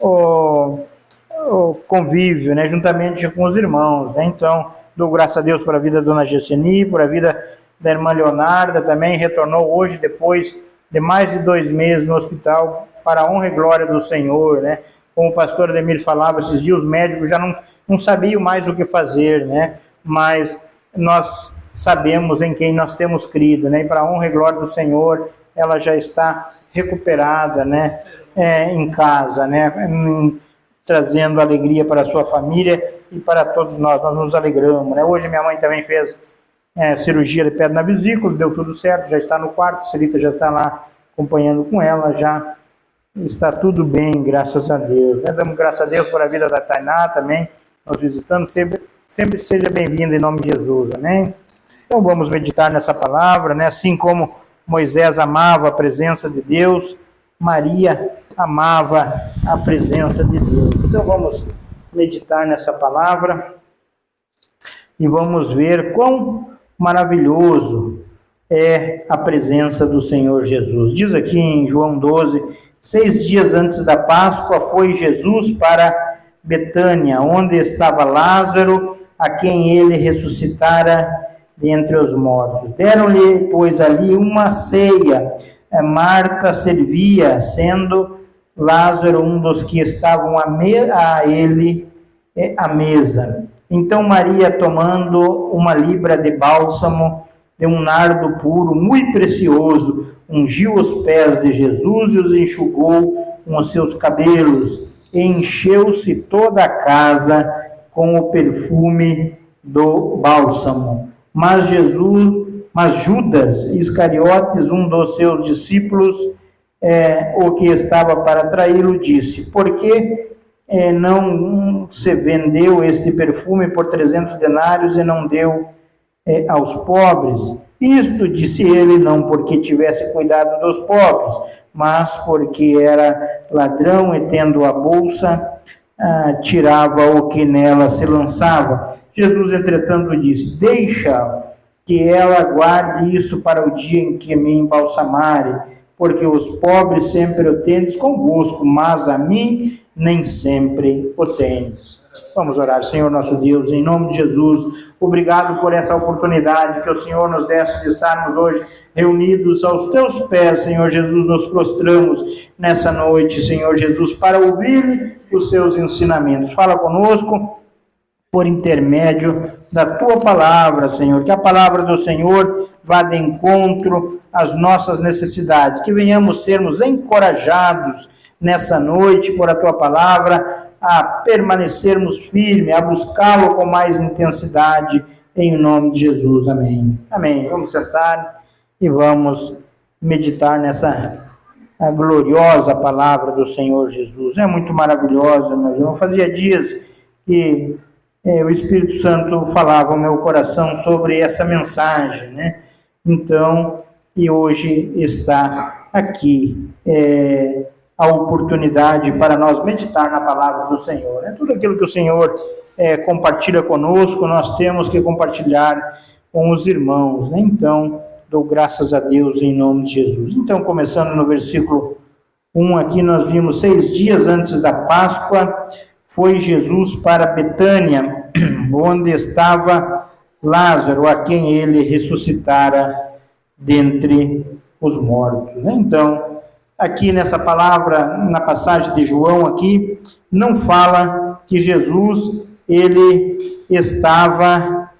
o, o convívio, né, juntamente com os irmãos, né? Então, dou graças a Deus por a vida da dona Gesseni, por a vida da irmã Leonarda, também retornou hoje, depois de mais de 2 meses no hospital, para a honra e glória do Senhor, né? Como o pastor Ademir falava, esses dias os médicos já não sabiam mais o que fazer, né? Mas nós sabemos em quem nós temos crido, né? E para a honra e glória do Senhor, ela já está recuperada, né? Em casa, né? Trazendo alegria para a sua família e para todos nós nos alegramos, né? Hoje minha mãe também fez cirurgia de pedra na vesícula, deu tudo certo, já está no quarto, a Celita já está lá acompanhando com ela, já está tudo bem, graças a Deus, né? Damos graças a Deus por a vida da Tainá também, nós visitando, sempre seja bem-vindo em nome de Jesus, amém? Então vamos meditar nessa palavra, né? Assim como Moisés amava a presença de Deus, Maria amava a presença de Deus. Então vamos meditar nessa palavra e vamos ver quão maravilhoso é a presença do Senhor Jesus. Diz aqui em João 12, 6 dias antes da Páscoa, foi Jesus para Betânia, onde estava Lázaro, a quem ele ressuscitara dentre os mortos. Deram-lhe, pois, ali uma ceia. Marta servia, sendo Lázaro um dos que estavam a ele à mesa. Então Maria, tomando uma libra de bálsamo, de um nardo puro, muito precioso, ungiu os pés de Jesus e os enxugou com os seus cabelos, e encheu-se toda a casa com o perfume do bálsamo. Mas Judas Iscariotes, um dos seus discípulos, o que estava para traí-lo, disse: por que não se vendeu este perfume por 300 denários e não deu aos pobres? Isto, disse ele, não porque tivesse cuidado dos pobres, mas porque era ladrão e, tendo a bolsa, tirava o que nela se lançava. Jesus, entretanto, disse: deixa que ela guarde isto para o dia em que me embalsamare, porque os pobres sempre o tendes convosco, mas a mim nem sempre o tendes. Vamos orar. Senhor nosso Deus, em nome de Jesus, obrigado por essa oportunidade que o Senhor nos desse de estarmos hoje reunidos aos teus pés, Senhor Jesus. Nos prostramos nessa noite, Senhor Jesus, para ouvir os seus ensinamentos. Fala conosco por intermédio da tua palavra, Senhor, que a palavra do Senhor vá de encontro às nossas necessidades, que venhamos sermos encorajados nessa noite por a tua palavra, a permanecermos firmes, a buscá-lo com mais intensidade, em nome de Jesus, amém. Amém. Vamos sentar e vamos meditar nessa gloriosa palavra do Senhor Jesus. É muito maravilhosa, meus irmãos. Fazia dias que o Espírito Santo falava ao meu coração sobre essa mensagem, né? Então, e hoje está aqui a oportunidade para nós meditar na palavra do Senhor, né? Tudo aquilo que o Senhor compartilha conosco, nós temos que compartilhar com os irmãos, né? Então, dou graças a Deus em nome de Jesus. Então, começando no versículo 1 aqui, nós vimos: 6 dias antes da Páscoa, foi Jesus para Betânia, onde estava Lázaro, a quem ele ressuscitara dentre os mortos. Então, aqui nessa palavra, na passagem de João aqui, não fala que Jesus, ele estava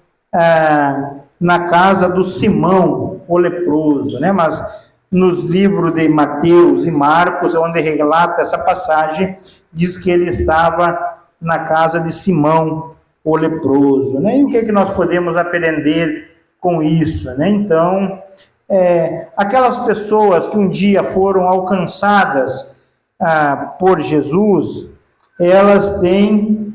na casa do Simão, o leproso, né? Mas nos livros de Mateus e Marcos, onde relata essa passagem, diz que ele estava na casa de Simão, o leproso, né? E o que é que nós podemos aprender com isso, né? Então, aquelas pessoas que um dia foram alcançadas por Jesus, elas têm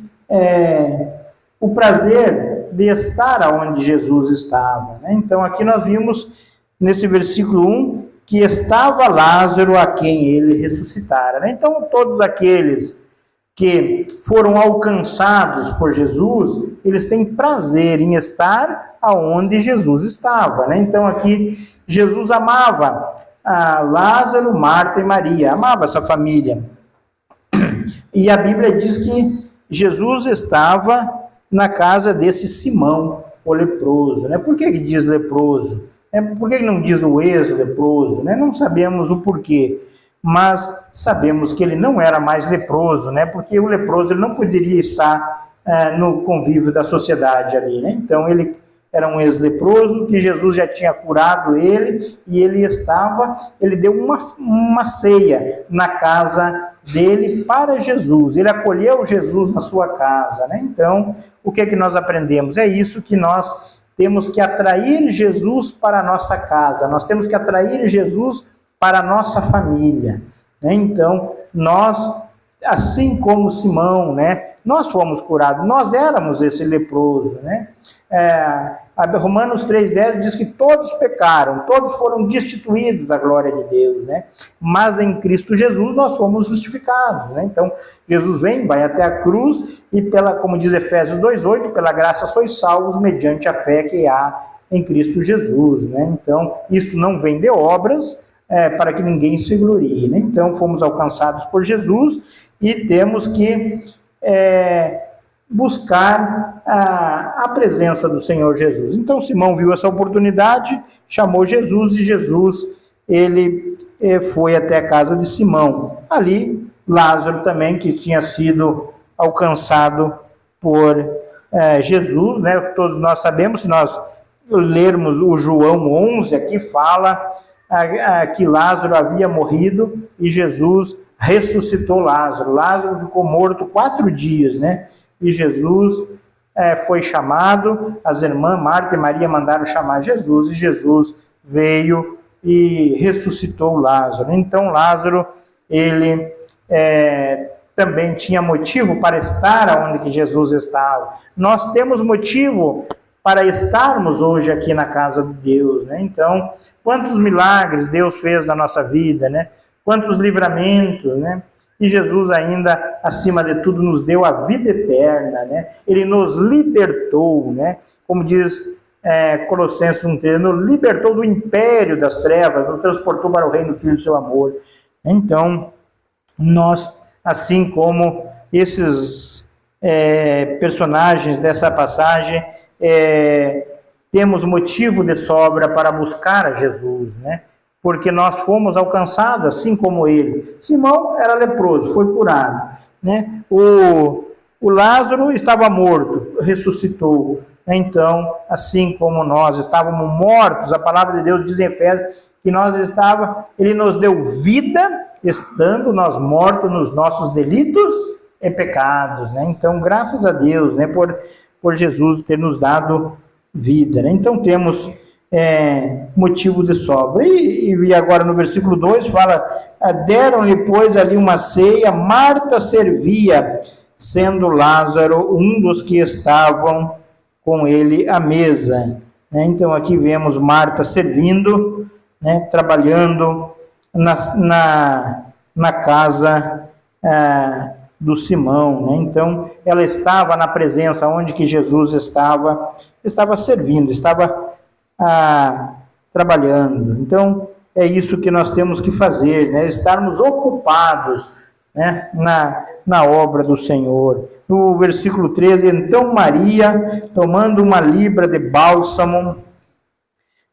o prazer de estar onde Jesus estava, né? Então, aqui nós vimos, nesse versículo 1, que estava Lázaro, a quem ele ressuscitara, né? Então, todos aqueles que foram alcançados por Jesus, eles têm prazer em estar aonde Jesus estava, né? Então, aqui, Jesus amava Lázaro, Marta e Maria, amava essa família. E a Bíblia diz que Jesus estava na casa desse Simão, o leproso, né? Por que diz leproso? Por que não diz o ex-leproso, né? Não sabemos o porquê, mas sabemos que ele não era mais leproso, né? Porque o leproso ele não poderia estar no convívio da sociedade ali, né? Então ele era um ex-leproso que Jesus já tinha curado ele e ele deu uma ceia na casa dele para Jesus. Ele acolheu Jesus na sua casa, né? Então, o que é que nós aprendemos? É isso que nós temos que atrair Jesus para a nossa casa, nós temos que atrair Jesus para a nossa família, né? Então, nós, assim como Simão, né? Nós fomos curados, nós éramos esse leproso, né? Romanos 3,10 diz que todos pecaram, todos foram destituídos da glória de Deus, né? Mas em Cristo Jesus nós fomos justificados, né? Então, Jesus vai até a cruz e, como diz Efésios 2,8, pela graça sois salvos mediante a fé que há em Cristo Jesus, né? Então, isto não vem de obras, para que ninguém se glorie, né? Então, fomos alcançados por Jesus e temos que buscar a presença do Senhor Jesus. Então Simão viu essa oportunidade, chamou Jesus e Jesus ele foi até a casa de Simão. Ali Lázaro também, que tinha sido alcançado por Jesus, né? Todos nós sabemos, se nós lermos o João 11, aqui fala que Lázaro havia morrido e Jesus ressuscitou Lázaro. Lázaro ficou morto 4 dias, né? E Jesus foi chamado, as irmãs Marta e Maria mandaram chamar Jesus, e Jesus veio e ressuscitou Lázaro. Então Lázaro, ele também tinha motivo para estar onde que Jesus estava. Nós temos motivo para estarmos hoje aqui na casa de Deus, né? Então, quantos milagres Deus fez na nossa vida, né? Quantos livramentos, né? E Jesus ainda, acima de tudo, nos deu a vida eterna, né? Ele nos libertou, né? Como diz Colossenses 1,3, nos libertou do império das trevas, nos transportou para o reino do Filho do seu amor. Então, nós, assim como esses personagens dessa passagem, temos motivo de sobra para buscar a Jesus, né? Porque nós fomos alcançados assim como ele. Simão era leproso, foi curado, né? O Lázaro estava morto, ressuscitou. Então, assim como nós estávamos mortos, a palavra de Deus diz em Efésios que ele nos deu vida, estando nós mortos nos nossos delitos e pecados, né? Então, graças a Deus, né, por Jesus ter nos dado vida, né? Então, temos motivo de sobra. E agora no versículo 2 fala: deram-lhe, pois, ali uma ceia, Marta servia, sendo Lázaro um dos que estavam com ele à mesa. Então aqui vemos Marta servindo, né, trabalhando na casa do Simão, né? Então ela estava na presença onde que Jesus estava servindo, estava trabalhando. Então é isso que nós temos que fazer, né? Estarmos ocupados, né, na obra do Senhor. No versículo 13, então Maria, tomando uma libra de bálsamo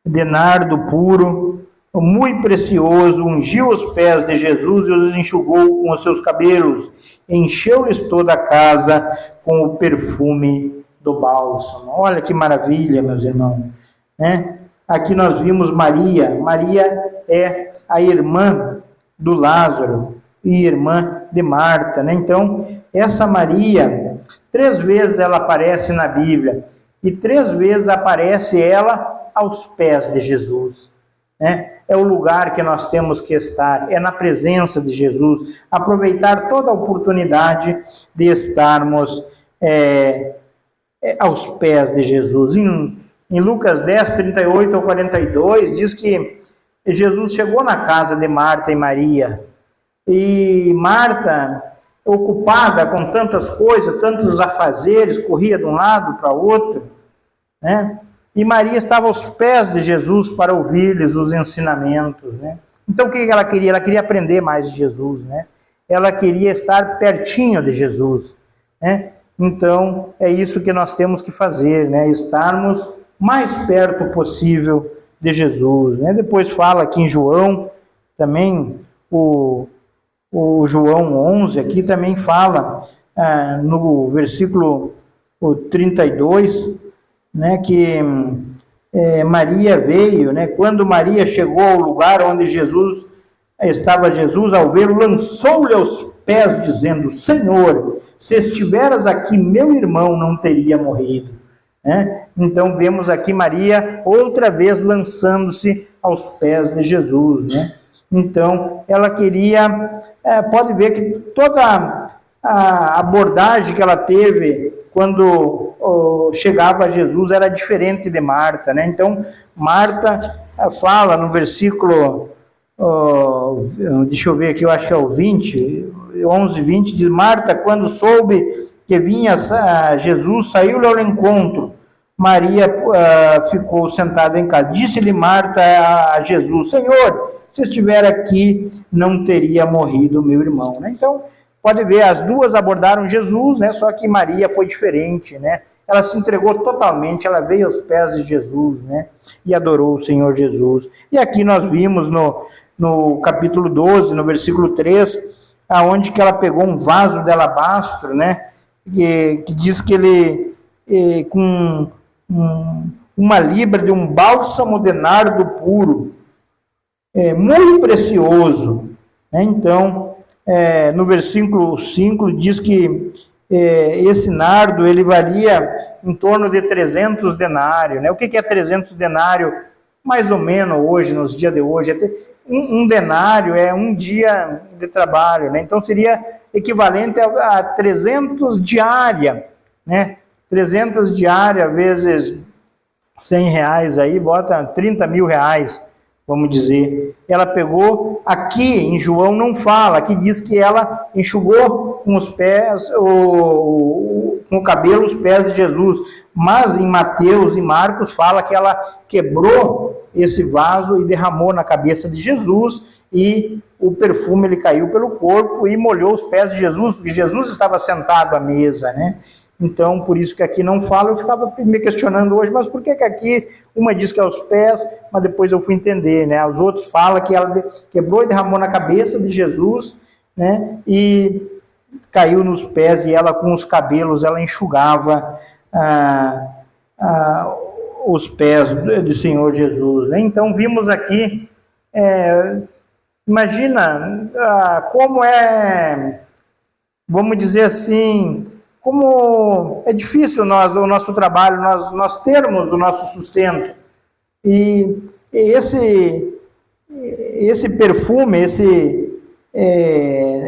de nardo puro, muito precioso, ungiu os pés de Jesus e os enxugou com os seus cabelos, encheu-lhes toda a casa com o perfume do bálsamo. Olha que maravilha, meus irmãos, né? Aqui nós vimos Maria. Maria é a irmã do Lázaro e irmã de Marta, né? Então, essa Maria, 3 vezes ela aparece na Bíblia, e 3 vezes aparece ela aos pés de Jesus, né? É o lugar que nós temos que estar, é na presença de Jesus, aproveitar toda a oportunidade de estarmos aos pés de Jesus. Em Lucas 10, 38 ao 42, diz que Jesus chegou na casa de Marta e Maria, e Marta, ocupada com tantas coisas, tantos afazeres, corria de um lado para o outro, né? E Maria estava aos pés de Jesus para ouvir-lhes os ensinamentos, né? Então o que ela queria? Ela queria aprender mais de Jesus, né? ela queria estar pertinho de Jesus, né? Então, é isso que nós temos que fazer, né? Estarmos mais perto possível de Jesus, né? Depois fala aqui em João, também o João 11 aqui também fala, no versículo 32, né, que Maria veio, né? Quando Maria chegou ao lugar onde estava Jesus, ao vê-lo, lançou-lhe aos pés, dizendo: Senhor, se estiveras aqui, meu irmão não teria morrido. Né? Então vemos aqui Maria outra vez lançando-se aos pés de Jesus, né? Então ela queria, pode ver que toda a abordagem que ela teve quando chegava a Jesus era diferente de Marta, né? Então Marta fala no versículo, deixa eu ver aqui, eu acho que é o 20, 11, 20, diz: Marta, quando soube que vinha Jesus, saiu-lhe ao encontro. Maria ficou sentada em casa. Disse-lhe Marta a Jesus: Senhor, se estiver aqui, não teria morrido meu irmão, né? Então, pode ver, as duas abordaram Jesus, né? Só que Maria foi diferente, né? Ela se entregou totalmente, ela veio aos pés de Jesus, né? E adorou o Senhor Jesus. E aqui nós vimos no capítulo 12, no versículo 3, aonde que ela pegou um vaso de alabastro, né? Que diz que ele, com uma libra de um bálsamo de nardo puro, muito precioso, né? Então, no versículo 5 diz que esse nardo ele valia em torno de 300 denários, né? O que é 300 denários? Mais ou menos hoje, nos dias de hoje, um denário é um dia de trabalho, né? Então seria equivalente a 300 diária, né? 300 diária vezes R$100 aí, bota 30 mil reais, vamos dizer. Ela pegou, aqui em João não fala, aqui diz que ela enxugou com os pés, com o cabelo os pés de Jesus, mas em Mateus e Marcos fala que ela quebrou esse vaso e derramou na cabeça de Jesus, e o perfume ele caiu pelo corpo e molhou os pés de Jesus, porque Jesus estava sentado à mesa, né? Então, por isso que aqui não fala. Eu ficava me questionando hoje, mas por que aqui uma diz que é aos pés, mas depois eu fui entender, né? Os outros falam que ela quebrou e derramou na cabeça de Jesus, né? E caiu nos pés, e ela com os cabelos, ela enxugava os pés do Senhor Jesus, né? Então, vimos aqui, imagina como vamos dizer assim, como é difícil o nosso trabalho, nós termos o nosso sustento. E esse perfume, esse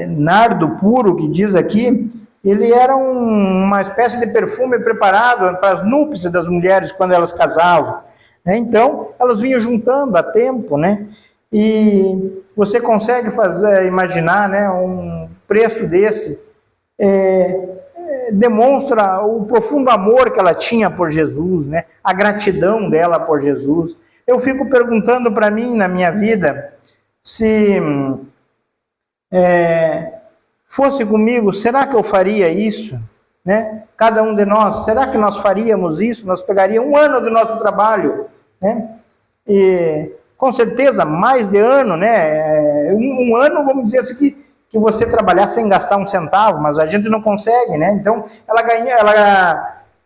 nardo puro que diz aqui, ele era uma espécie de perfume preparado para as núpcias das mulheres quando elas casavam, né? Então, elas vinham juntando a tempo, né? E você consegue imaginar, né, um preço desse, demonstra o profundo amor que ela tinha por Jesus, né? A gratidão dela por Jesus. Eu fico perguntando para mim, na minha vida, se fosse comigo, será que eu faria isso? Né? Cada um de nós, será que nós faríamos isso? Nós pegaríamos um ano do nosso trabalho, né? E com certeza mais de ano, né? Um ano, vamos dizer assim, que você trabalhar sem gastar um centavo, mas a gente não consegue, né? Então,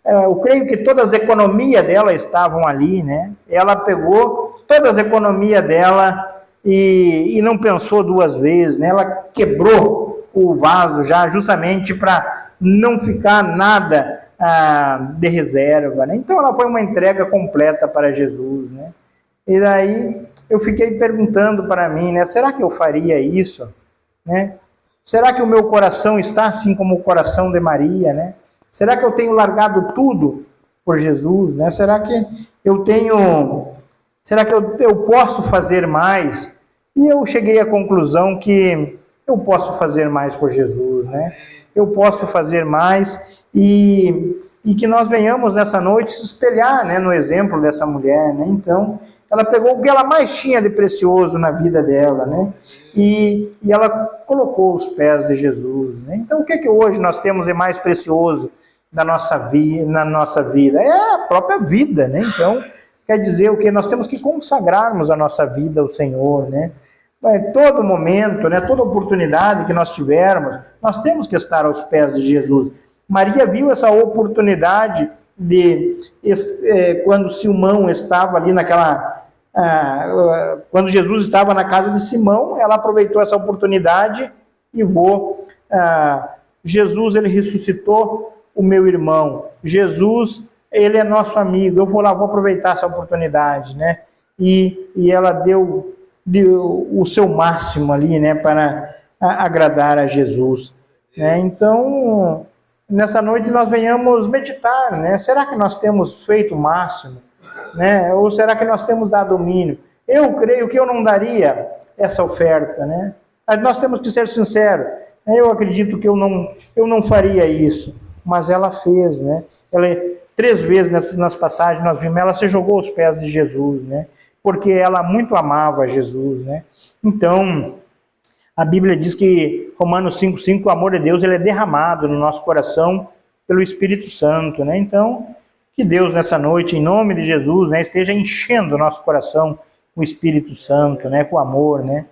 eu creio que todas as economias dela estavam ali, né? Ela pegou todas as economias dela e não pensou duas vezes, né? Ela quebrou o vaso já, justamente para não ficar nada de reserva, né? Então, ela foi uma entrega completa para Jesus, né? E daí, eu fiquei perguntando para mim, né? Será que eu faria isso? Né? Será que o meu coração está assim como o coração de Maria, né? Será que eu tenho largado tudo por Jesus, né? Será que eu posso fazer mais? E eu cheguei à conclusão que eu posso fazer mais por Jesus, né? Eu posso fazer mais, e que nós venhamos nessa noite se espelhar, né, no exemplo dessa mulher, né? Então, ela pegou o que ela mais tinha de precioso na vida dela, né? E ela colocou os pés de Jesus, né? Então, o que hoje nós temos de mais precioso na nossa vida? É a própria vida, né? Então, quer dizer o que? Nós temos que consagrarmos a nossa vida ao Senhor, né? Todo momento, né, toda oportunidade que nós tivermos, nós temos que estar aos pés de Jesus. Maria viu essa oportunidade quando Simão estava ali quando Jesus estava na casa de Simão, ela aproveitou essa oportunidade e Jesus, ele ressuscitou o meu irmão. Jesus, ele é nosso amigo. Eu vou lá, vou aproveitar essa oportunidade, né? E ela deu o seu máximo ali, né, para agradar a Jesus, né? Então, nessa noite nós venhamos meditar, né? Será que nós temos feito o máximo, né? Ou será que nós temos dado o mínimo? Eu creio que eu não daria essa oferta, né? Mas nós temos que ser sinceros. Eu acredito que eu não faria isso, mas ela fez, né? Ela 3 vezes nas passagens nós vimos, ela se jogou aos pés de Jesus, né? Porque ela muito amava Jesus, né? Então, a Bíblia diz que, Romanos 5,5, o amor de Deus ele é derramado no nosso coração pelo Espírito Santo, né? Então, que Deus nessa noite, em nome de Jesus, né, esteja enchendo o nosso coração com o Espírito Santo, né, com amor, né?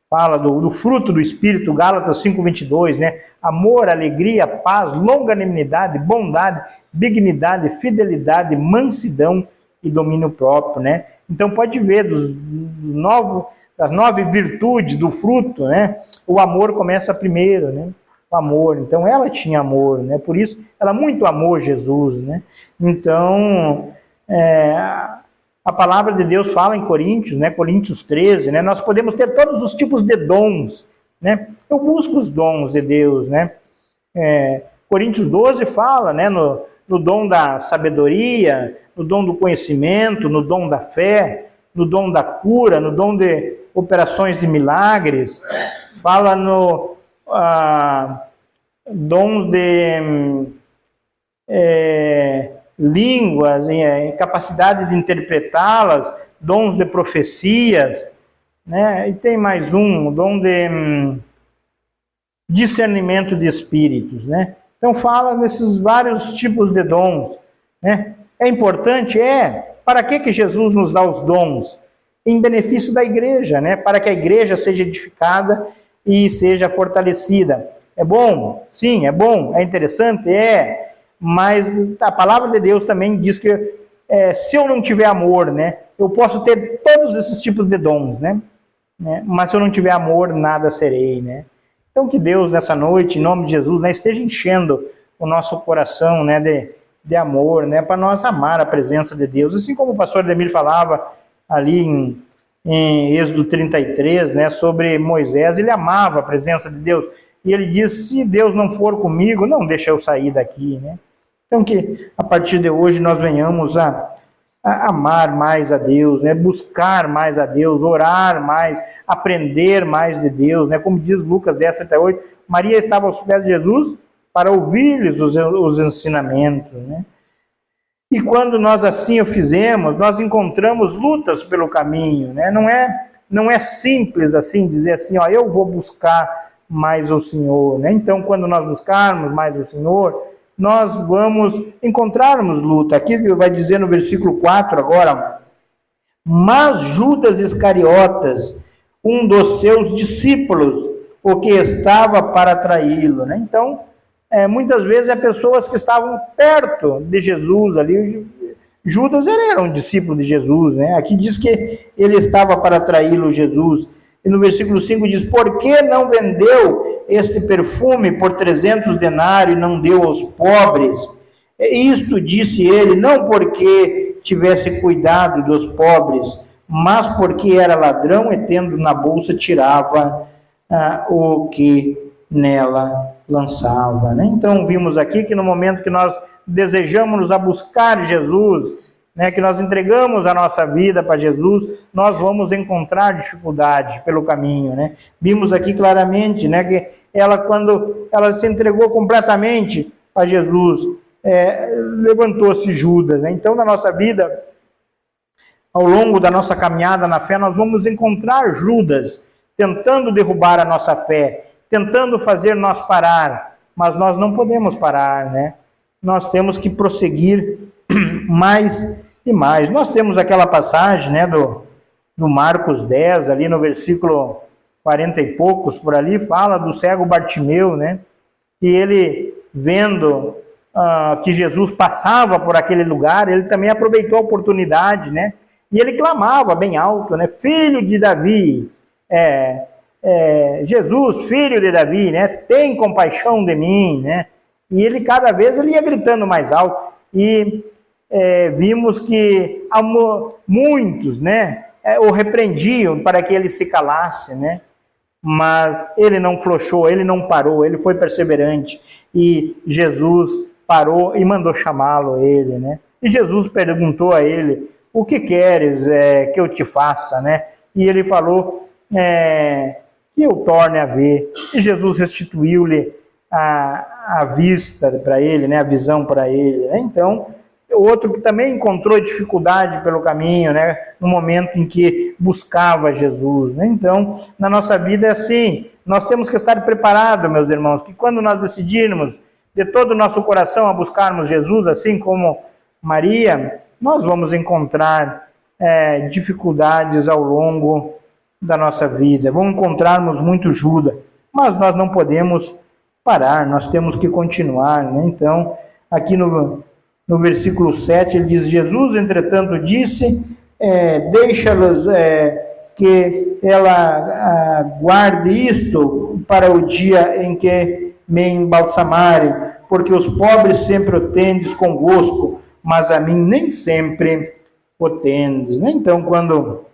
Fala do fruto do Espírito, Gálatas 5,22, né? Amor, alegria, paz, longanimidade, bondade, dignidade, fidelidade, mansidão e domínio próprio, né? Então pode ver das 9 virtudes do fruto, né? O amor começa primeiro, né? O amor. Então ela tinha amor, né? Por isso ela muito amou Jesus, né? Então a palavra de Deus fala em Coríntios, né? Coríntios 13, né? Nós podemos ter todos os tipos de dons, né? Eu busco os dons de Deus, né? Coríntios 12 fala, né? No dom da sabedoria, no dom do conhecimento, no dom da fé, no dom da cura, no dom de operações de milagres, fala no dons de línguas, capacidade de interpretá-las, dons de profecias, né? E tem mais o dom de discernimento de espíritos, né? Então fala nesses vários tipos de dons, né? É importante? Para que Jesus nos dá os dons? Em benefício da igreja, né? Para que a igreja seja edificada e seja fortalecida. É bom? Sim, é bom. É interessante? Mas a palavra de Deus também diz que se eu não tiver amor, né? Eu posso ter todos esses tipos de dons, né? Mas se eu não tiver amor, nada serei, né? Então que Deus nessa noite, em nome de Jesus, né, esteja enchendo o nosso coração, né, de amor, né, para nós amar a presença de Deus. Assim como o pastor Ademir falava ali em Êxodo 33, né, sobre Moisés, ele amava a presença de Deus. E ele diz, se Deus não for comigo, não deixa eu sair daqui, né? Então que a partir de hoje nós venhamos a amar mais a Deus, né? Buscar mais a Deus, orar mais, aprender mais de Deus, né? Como diz Lucas 10:38, Maria estava aos pés de Jesus para ouvir-lhes os ensinamentos, né? E quando nós assim o fizemos, nós encontramos lutas pelo caminho, né? Não é simples assim dizer assim, ó, eu vou buscar mais o Senhor, né? Então, quando nós buscarmos mais o Senhor, nós vamos encontrarmos luta. Aqui vai dizer no versículo 4 agora, mas Judas Iscariotas, um dos seus discípulos, o que estava para traí-lo, né? Então, muitas vezes pessoas que estavam perto de Jesus ali. Judas era um discípulo de Jesus, né? Aqui diz que ele estava para traí-lo, Jesus. E no versículo 5 diz, por que não vendeu este perfume por 300 denários e não deu aos pobres? Isto disse ele, não porque tivesse cuidado dos pobres, mas porque era ladrão e tendo na bolsa tirava o que nela lançava, né? Então vimos aqui que no momento que nós desejamos a buscar Jesus, né, que nós entregamos a nossa vida para Jesus, nós vamos encontrar dificuldades pelo caminho, né? Vimos aqui claramente, né, que ela, quando ela se entregou completamente a Jesus, levantou-se Judas, né? Então na nossa vida ao longo da nossa caminhada na fé, nós vamos encontrar Judas tentando derrubar a nossa fé, tentando fazer nós parar, mas nós não podemos parar, né? Nós temos que prosseguir mais e mais. Nós temos aquela passagem, né, do Marcos 10, ali no versículo 40 e poucos, por ali, fala do cego Bartimeu, né? Que ele, vendo que Jesus passava por aquele lugar, ele também aproveitou a oportunidade, né? E ele clamava bem alto, né? Filho de Davi, Jesus, filho de Davi, né? Tem compaixão de mim, né? E ele, cada vez, ele ia gritando mais alto. E vimos que muitos, né? O repreendiam para que ele se calasse, né? Mas ele não flochou, ele não parou, ele foi perseverante. E Jesus parou e mandou chamá-lo, ele, né? E Jesus perguntou a ele: o que queres que eu te faça, né? E ele falou que eu torne a ver. E Jesus restituiu-lhe a vista para ele, né? A visão para ele, né? Então, outro que também encontrou dificuldade pelo caminho, né? No momento em que buscava Jesus, né? Então, na nossa vida é assim, nós temos que estar preparados, meus irmãos, que quando nós decidirmos de todo o nosso coração a buscarmos Jesus, assim como Maria, nós vamos encontrar dificuldades ao longo da nossa vida, vamos encontrarmos muito Judas, mas nós não podemos parar, nós temos que continuar, né? Então, aqui no versículo 7, ele diz: Jesus, entretanto, disse, deixa-los que ela guarde isto para o dia em que me embalsamarem, porque os pobres sempre o tendes convosco, mas a mim nem sempre o tendes. Então, quando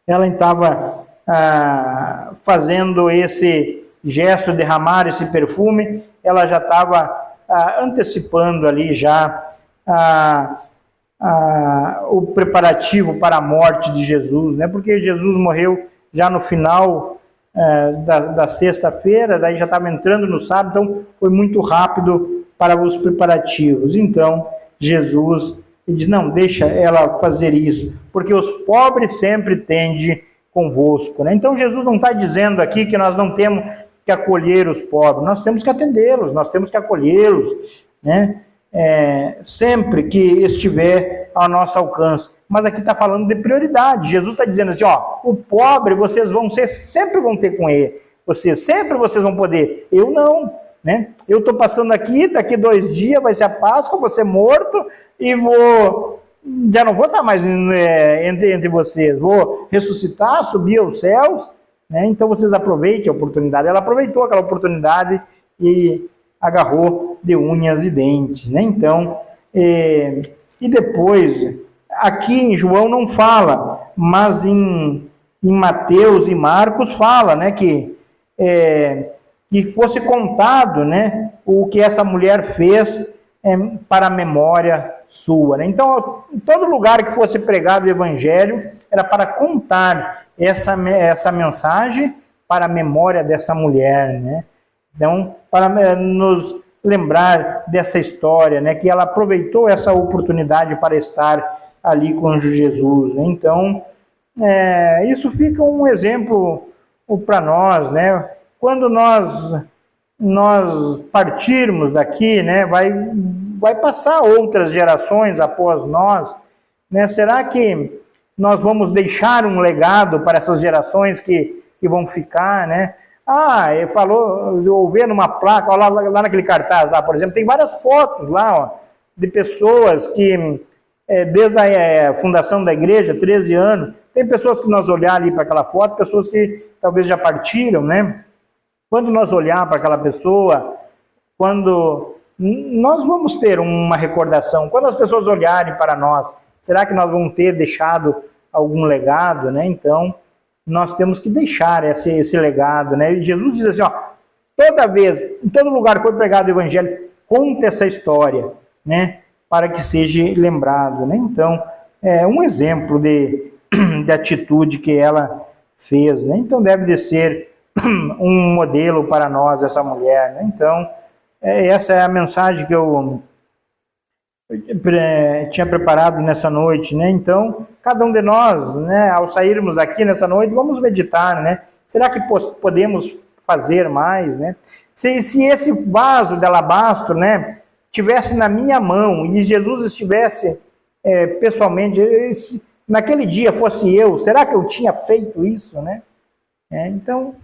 ela estava fazendo esse gesto de derramar esse perfume, ela já estava antecipando ali já o preparativo para a morte de Jesus, né? Porque Jesus morreu já no final da sexta-feira, daí já estava entrando no sábado, então foi muito rápido para os preparativos. Então Jesus diz: não, deixa ela fazer isso, porque os pobres sempre tende convosco, né? Então Jesus não está dizendo aqui que nós não temos que acolher os pobres, nós temos que atendê-los, nós temos que acolhê-los, né? Sempre que estiver ao nosso alcance. Mas aqui está falando de prioridade. Jesus está dizendo assim: o pobre vocês sempre vão ter com ele, sempre vocês vão poder, eu não, né? Eu estou passando aqui, daqui 2 dias vai ser a Páscoa, vou ser morto e já não vou estar mais entre vocês, vou ressuscitar, subir aos céus, né? Então vocês aproveitem a oportunidade. Ela aproveitou aquela oportunidade e agarrou de unhas e dentes, né? Então, e depois, aqui em João não fala, mas em Mateus e Marcos fala, né, que fosse contado, né, o que essa mulher fez para a memória sua, né? Então, em todo lugar que fosse pregado o evangelho, era para contar essa mensagem para a memória dessa mulher, né? Então, para nos lembrar dessa história, né, que ela aproveitou essa oportunidade para estar ali com Jesus, né? Então, isso fica um exemplo para nós, né? Quando nós partirmos daqui, né, vai passar outras gerações após nós, né? Será que nós vamos deixar um legado para essas gerações que vão ficar, né? Ele falou, eu vi numa placa, lá naquele cartaz lá, por exemplo, tem várias fotos lá, de pessoas que, desde a fundação da igreja, 13 anos, tem pessoas que nós olhar ali para aquela foto, pessoas que talvez já partiram, né? Quando nós olhar para aquela pessoa, quando nós vamos ter uma recordação, quando as pessoas olharem para nós, será que nós vamos ter deixado algum legado, né? Então, nós temos que deixar esse legado, né? E Jesus diz assim, toda vez, em todo lugar que foi pregado o evangelho, conta essa história, né? Para que seja lembrado, né? Então, é um exemplo de atitude que ela fez, né? Então, deve de ser um modelo para nós, essa mulher, né? Então, essa é a mensagem que eu tinha preparado nessa noite, né? Então, cada um de nós, né, ao sairmos daqui nessa noite, vamos meditar, né? Será que podemos fazer mais, né? Se esse vaso de alabastro, né, tivesse na minha mão e Jesus estivesse pessoalmente, naquele dia fosse eu, será que eu tinha feito isso, né? Então,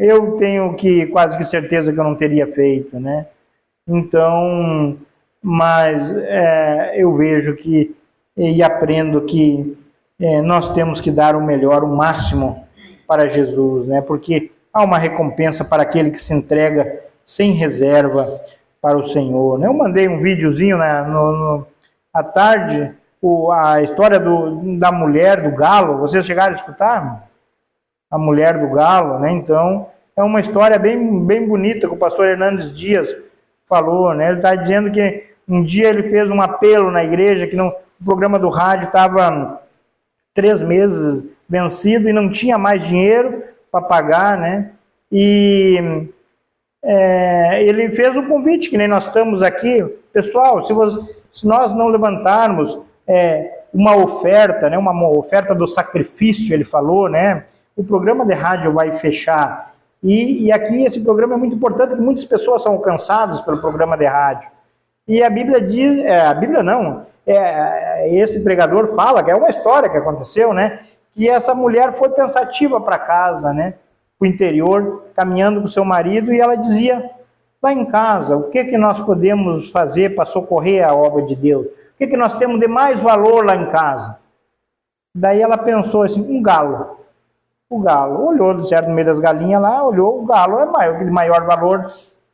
eu tenho quase que certeza que eu não teria feito, né? Então, mas eu vejo e aprendo que nós temos que dar o melhor, o máximo para Jesus, né? Porque há uma recompensa para aquele que se entrega sem reserva para o Senhor, né? Eu mandei um videozinho à tarde, a história da mulher do galo. Vocês chegaram a escutar? A mulher do galo, né? Então, é uma história bem, bem bonita que o pastor Hernandes Dias falou, né? Ele está dizendo que um dia ele fez um apelo na igreja, que o programa do rádio estava 3 meses vencido e não tinha mais dinheiro para pagar, né? E ele fez um convite, que nem nós estamos aqui. Pessoal, se nós não levantarmos uma oferta, né? Uma oferta do sacrifício, ele falou, né? O programa de rádio vai fechar. E aqui esse programa é muito importante, porque muitas pessoas são alcançadas pelo programa de rádio. E a Bíblia diz, a Bíblia não, esse pregador fala, que é uma história que aconteceu, né? Que essa mulher foi pensativa para casa, né? O interior, caminhando com o seu marido, e ela dizia, lá em casa, o que nós podemos fazer para socorrer a obra de Deus? O que nós temos de mais valor lá em casa? Daí ela pensou assim, um galo. O galo olhou, certo, no meio das galinhas lá, olhou, o galo é de maior valor,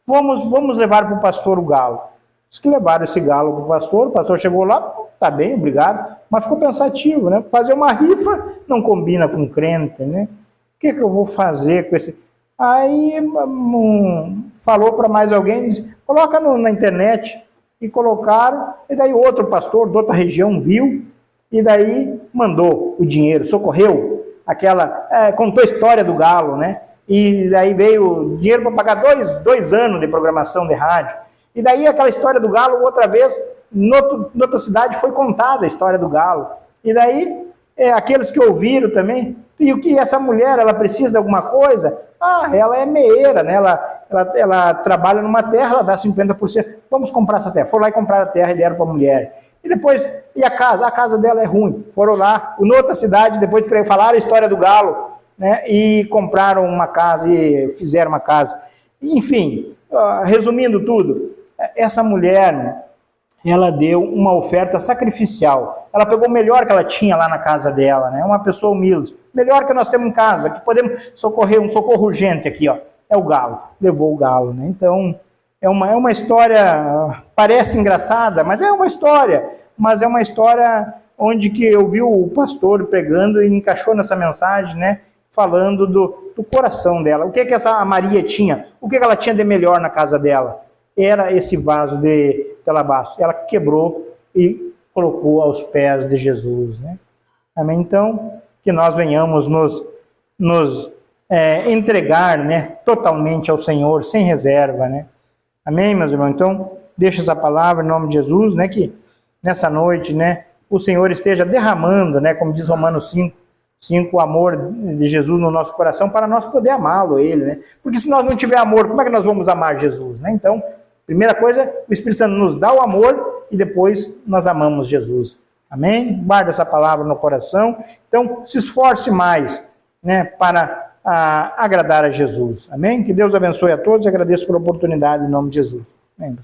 vamos levar para o pastor o galo. Diz que levaram esse galo para o pastor chegou lá, tá bem, obrigado, mas ficou pensativo, né? Fazer uma rifa não combina com crente, né? O que eu vou fazer com esse... Aí falou para mais alguém, disse, coloca na internet, e colocaram, e daí outro pastor de outra região viu, e daí mandou o dinheiro, socorreu, contou a história do galo, né? E daí veio dinheiro para pagar dois anos de programação de rádio. E daí aquela história do galo, outra vez, noutra cidade foi contada a história do galo. E daí, aqueles que ouviram também, e o que essa mulher, ela precisa de alguma coisa? Ela é meeira, né? Ela trabalha numa terra, ela dá 50%. Vamos comprar essa terra. Foram lá e compraram a terra e deram para a mulher. E depois, a casa dela é ruim. Foram lá, noutra cidade, depois falaram a história do galo, né? E compraram uma casa e fizeram uma casa. Enfim, resumindo tudo, essa mulher, ela deu uma oferta sacrificial. Ela pegou o melhor que ela tinha lá na casa dela, né? Uma pessoa humilde. Melhor que nós temos em casa, que podemos socorrer, um socorro urgente aqui, ó. É o galo. Levou o galo, né? Então, é uma história, parece engraçada, mas é uma história onde que eu vi o pastor pegando e encaixou nessa mensagem, né? Falando do coração dela. O que essa Maria tinha? O que ela tinha de melhor na casa dela? Era esse vaso de alabastro. Ela quebrou e colocou aos pés de Jesus, né? Amém? Então, que nós venhamos nos entregar, né, totalmente ao Senhor, sem reserva, né? Amém, meus irmãos? Então, deixa essa palavra em nome de Jesus, né, que nessa noite, né, o Senhor esteja derramando, né, como diz Romanos 5, o amor de Jesus no nosso coração, para nós poder amá-lo, Ele, né? Porque se nós não tiver amor, como é que nós vamos amar Jesus, né? Então, primeira coisa, o Espírito Santo nos dá o amor e depois nós amamos Jesus. Amém? Guarda essa palavra no coração. Então, se esforce mais, né, para agradar a Jesus. Amém? Que Deus abençoe a todos e agradeço pela oportunidade em nome de Jesus. Amém.